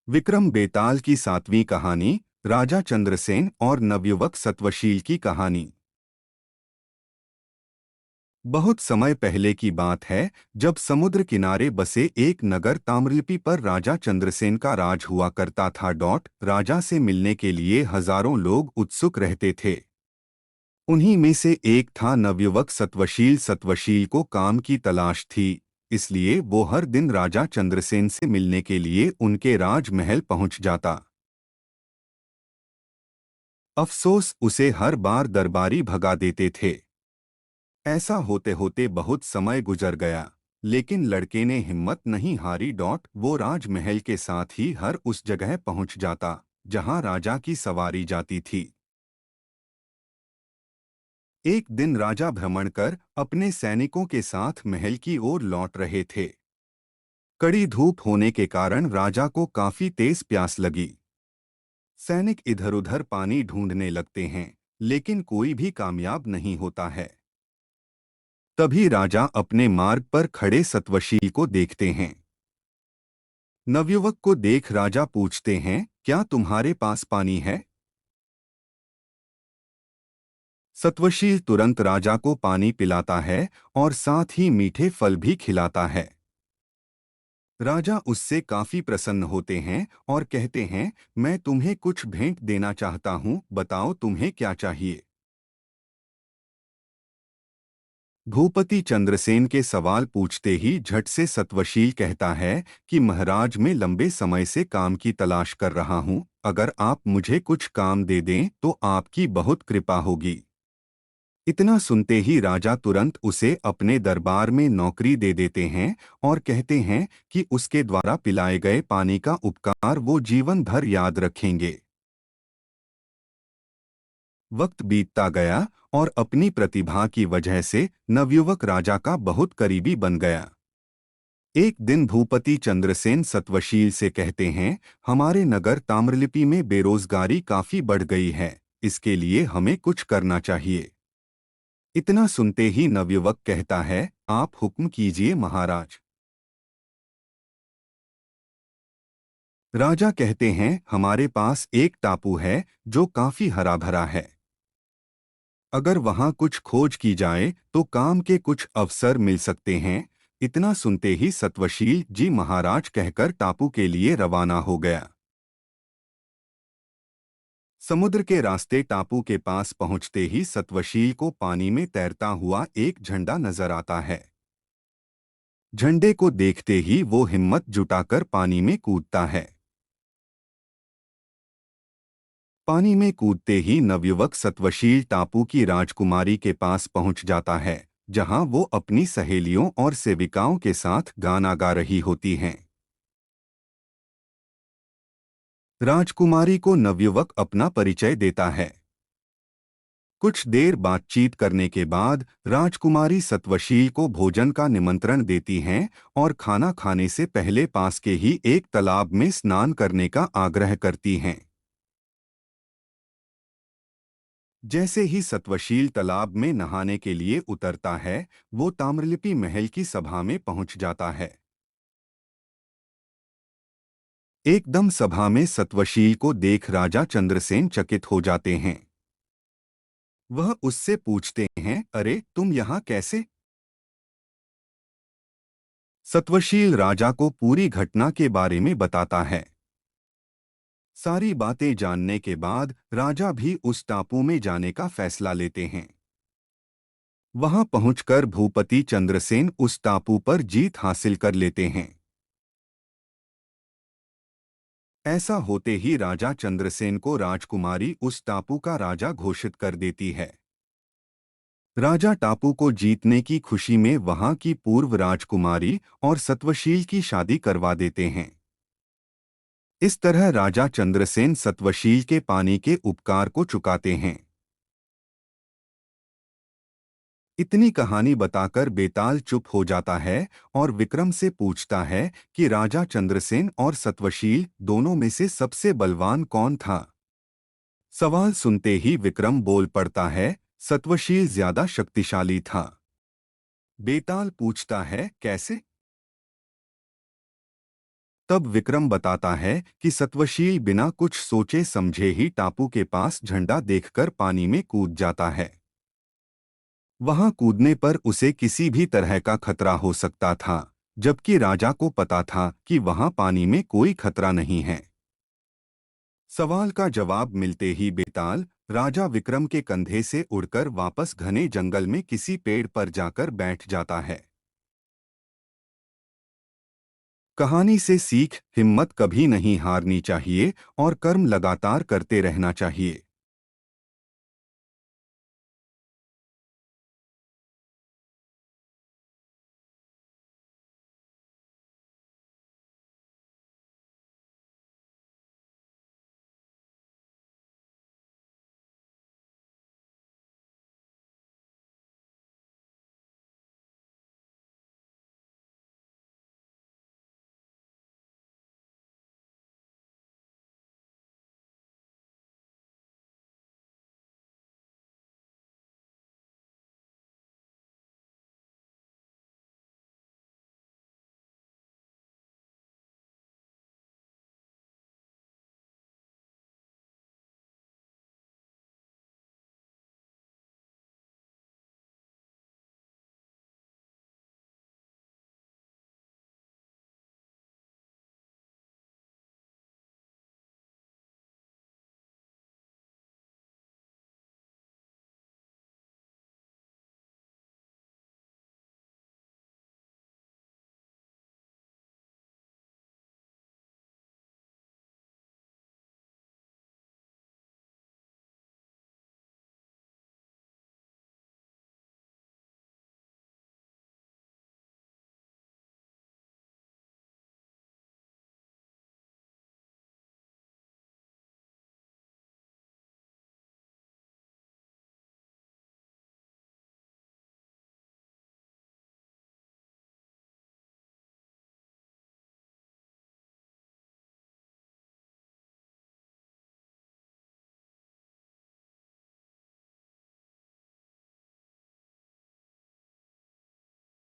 विक्रम बेताल की 7वीं कहानी, राजा चंद्रसेन और नवयुवक सत्वशील की कहानी। बहुत समय पहले की बात है, जब समुद्र किनारे बसे एक नगर ताम्रलिप्ति पर राजा चंद्रसेन का राज हुआ करता था। राजा से मिलने के लिए हजारों लोग उत्सुक रहते थे। उन्हीं में से एक था नवयुवक सत्वशील। सत्वशील को काम की तलाश थी, इसलिए वो हर दिन राजा चंद्रसेन से मिलने के लिए उनके राजमहल पहुंच जाता। अफसोस, उसे हर बार दरबारी भगा देते थे। ऐसा होते होते बहुत समय गुजर गया, लेकिन लड़के ने हिम्मत नहीं हारी। वो राजमहल के साथ ही हर उस जगह पहुंच जाता जहां राजा की सवारी जाती थी। एक दिन राजा भ्रमण कर अपने सैनिकों के साथ महल की ओर लौट रहे थे। कड़ी धूप होने के कारण राजा को काफी तेज प्यास लगी। सैनिक इधर-उधर पानी ढूंढने लगते हैं, लेकिन कोई भी कामयाब नहीं होता है। तभी राजा अपने मार्ग पर खड़े सत्वशील को देखते हैं। नवयुवक को देख राजा पूछते हैं, क्या तुम्हारे पास पानी है? सत्वशील तुरंत राजा को पानी पिलाता है और साथ ही मीठे फल भी खिलाता है। राजा उससे काफी प्रसन्न होते हैं और कहते हैं, मैं तुम्हें कुछ भेंट देना चाहता हूँ, बताओ तुम्हें क्या चाहिए। भूपति चंद्रसेन के सवाल पूछते ही झट से सत्वशील कहता है कि महाराज, मैं लंबे समय से काम की तलाश कर रहा हूँ। अगर आप मुझे कुछ काम दे दें तो आपकी बहुत कृपा होगी। इतना सुनते ही राजा तुरंत उसे अपने दरबार में नौकरी दे देते हैं और कहते हैं कि उसके द्वारा पिलाए गए पानी का उपकार वो जीवन भर याद रखेंगे। वक्त बीतता गया और अपनी प्रतिभा की वजह से नवयुवक राजा का बहुत करीबी बन गया। एक दिन भूपति चंद्रसेन सत्वशील से कहते हैं, हमारे नगर ताम्रलिप्ति में बेरोजगारी काफी बढ़ गई है, इसके लिए हमें कुछ करना चाहिए। इतना सुनते ही नवयुवक कहता है, आप हुक्म कीजिए महाराज। राजा कहते हैं, हमारे पास एक टापू है जो काफी हरा भरा है। अगर वहां कुछ खोज की जाए तो काम के कुछ अवसर मिल सकते हैं। इतना सुनते ही सत्वशील जी महाराज कहकर टापू के लिए रवाना हो गया। समुद्र के रास्ते टापू के पास पहुंचते ही सत्वशील को पानी में तैरता हुआ एक झंडा नजर आता है। झंडे को देखते ही वो हिम्मत जुटाकर पानी में कूदता है। पानी में कूदते ही नवयुवक सत्वशील टापू की राजकुमारी के पास पहुंच जाता है, जहां वो अपनी सहेलियों और सेविकाओं के साथ गाना गा रही होती हैं। राजकुमारी को नवयुवक अपना परिचय देता है। कुछ देर बातचीत करने के बाद राजकुमारी सत्वशील को भोजन का निमंत्रण देती हैं और खाना खाने से पहले पास के ही एक तालाब में स्नान करने का आग्रह करती हैं। जैसे ही सत्वशील तालाब में नहाने के लिए उतरता है, वो ताम्रलिप्ति महल की सभा में पहुंच जाता है। एकदम सभा में सत्वशील को देख राजा चंद्रसेन चकित हो जाते हैं। वह उससे पूछते हैं, अरे तुम यहाँ कैसे? सत्वशील राजा को पूरी घटना के बारे में बताता है। सारी बातें जानने के बाद राजा भी उस टापू में जाने का फैसला लेते हैं। वहां पहुंचकर भूपति चंद्रसेन उस टापू पर जीत हासिल कर लेते हैं। ऐसा होते ही राजा चंद्रसेन को राजकुमारी उस टापू का राजा घोषित कर देती है। राजा टापू को जीतने की खुशी में वहां की पूर्व राजकुमारी और सत्वशील की शादी करवा देते हैं। इस तरह राजा चंद्रसेन सत्वशील के पानी के उपकार को चुकाते हैं। इतनी कहानी बताकर बेताल चुप हो जाता है और विक्रम से पूछता है कि राजा चंद्रसेन और सत्वशील दोनों में से सबसे बलवान कौन था। सवाल सुनते ही विक्रम बोल पड़ता है, सत्वशील ज्यादा शक्तिशाली था। बेताल पूछता है, कैसे? तब विक्रम बताता है कि सत्वशील बिना कुछ सोचे समझे ही टापू के पास झंडा देखकर पानी में कूद जाता है। वहां कूदने पर उसे किसी भी तरह का खतरा हो सकता था, जबकि राजा को पता था कि वहां पानी में कोई खतरा नहीं है। सवाल का जवाब मिलते ही बेताल राजा विक्रम के कंधे से उड़कर वापस घने जंगल में किसी पेड़ पर जाकर बैठ जाता है। कहानी से सीख: हिम्मत कभी नहीं हारनी चाहिए और कर्म लगातार करते रहना चाहिए।